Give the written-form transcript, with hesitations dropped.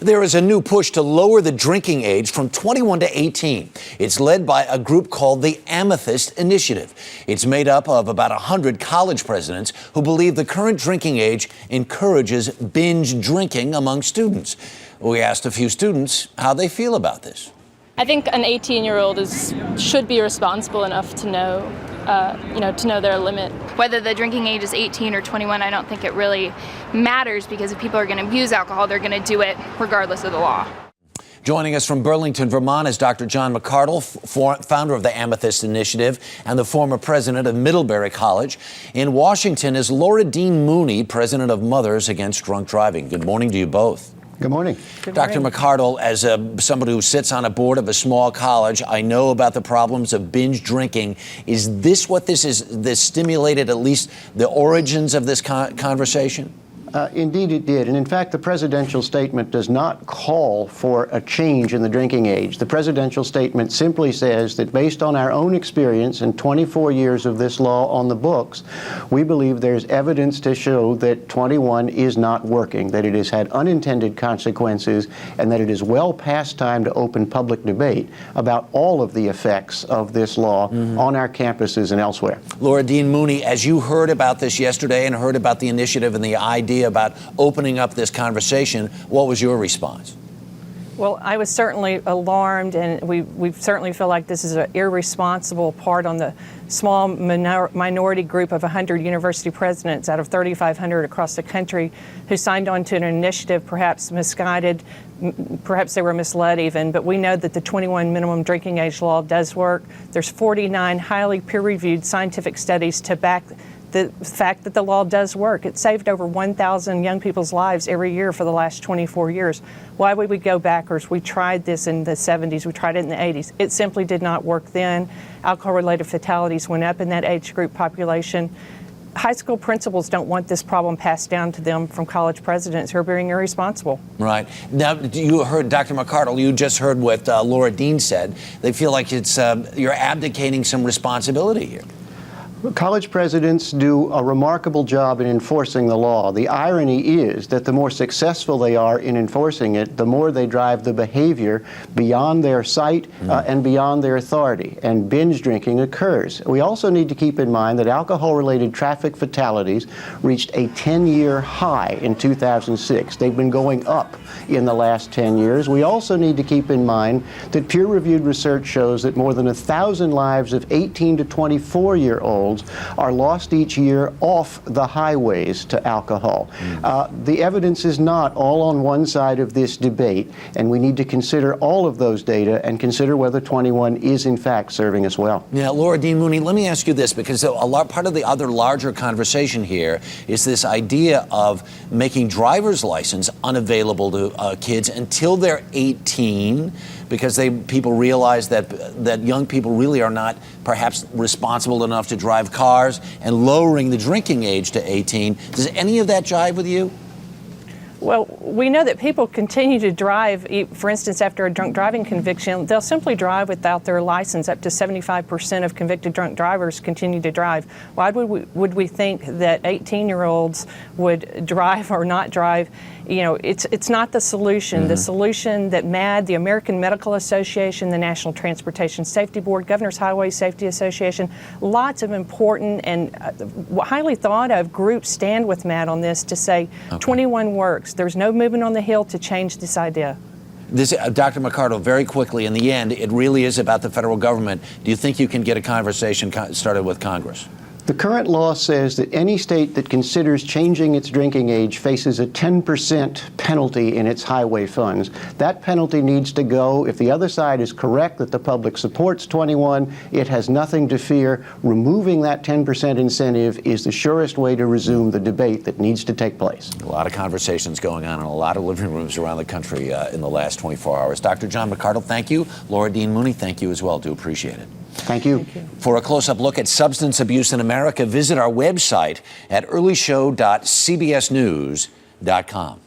There is a new push to lower the drinking age from 21 to 18. It's led by a group called the AMETHYST Initiative. It's made up of about 100 college presidents who believe the current drinking age encourages binge drinking among students. We asked a few students how they feel about this. I think an 18-year-old should be responsible enough to know, to know their limit. Whether the drinking age is 18 or 21, I don't think it really matters, because if people are going to abuse alcohol, they're going to do it regardless of the law. Joining us from Burlington, Vermont is Dr. John McCardell, founder of the AMETHYST Initiative and the former president of Middlebury College. In Washington is Laura DEAN-MOONEY, president of Mothers Against Drunk Driving. Good morning to you both. Good morning. Dr. McCardell, as somebody who sits on a board of a small college, I know about the problems of binge drinking. Is this what this is? This stimulated at least the origins of this conversation? Indeed it did. And in fact, the presidential statement does not call for a change in the drinking age. The presidential statement simply says that based on our own experience and 24 years of this law on the books, we believe there's evidence to show that 21 is not working, that it has had unintended consequences, and that it is well past time to open public debate about all of the effects of this law on our campuses and elsewhere. Laura DEAN-MOONEY, as you heard about this yesterday and heard about the initiative and the idea about opening up this conversation, what was your response? Well, I was certainly alarmed, and we certainly feel like this is an irresponsible part on the small minority group of 100 university presidents out of 3,500 across the country who signed on to an initiative, perhaps misguided, perhaps they were misled even, but we know that the 21 minimum drinking age law does work. There's 49 highly peer-reviewed scientific studies to back the fact that the law does work. It saved over 1,000 young people's lives every year for the last 24 years. Why would we go backwards? We tried this in the 70s, we tried it in the 80s. It simply did not work then. Alcohol-related fatalities went up in that age group population. High school principals don't want this problem passed down to them from college presidents who are being irresponsible. Right. Now, you heard, Dr. McCardell, you just heard what Laura Dean said. They feel like it's you're abdicating some responsibility here. College presidents do a remarkable job in enforcing the law. The irony is that the more successful they are in enforcing it, the more they drive the behavior beyond their sight and beyond their authority, and binge drinking occurs. We also need to keep in mind that alcohol-related traffic fatalities reached a 10-year high in 2006. They've been going up in the last 10 years. We also need to keep in mind that peer-reviewed research shows that more than 1,000 lives of 18 to 24-year-olds are lost each year off the highways to alcohol. The evidence is not all on one side of this debate, and we need to consider all of those data and consider whether 21 is in fact serving us well. Yeah, Laura DEAN-MOONEY, let me ask you this, because part of the other larger conversation here is this idea of making driver's license unavailable to kids until they're 18, because people realize that young people really are not perhaps responsible enough to drive cars, and lowering the drinking age to 18. Does any of that jive with you? Well, we know that people continue to drive. For instance, after a drunk driving conviction, they'll simply drive without their license. Up to 75% of convicted drunk drivers continue to drive. Why would we think that 18-year-olds would drive or not drive? You know, it's not the solution. The solution that MAD, the American Medical Association, the National Transportation Safety Board, Governor's Highway Safety Association, lots of important and highly thought of groups stand with MAD on this to say 21 works. There's no movement on the Hill to change this idea. Dr. McCardell, very quickly, in the end, it really is about the federal government. Do you think you can get a conversation started with Congress? The current law says that any state that considers changing its drinking age faces a 10% penalty in its highway funds. That penalty needs to go. If the other side is correct that the public supports 21, it has nothing to fear. Removing that 10% incentive is the surest way to resume the debate that needs to take place. A lot of conversations going on in a lot of living rooms around the country in the last 24 hours. Dr. John McCardell, thank you. Laura DEAN-MOONEY, thank you as well. Do appreciate it. Thank you. For a close-up look at substance abuse in America, visit our website at earlyshow.cbsnews.com.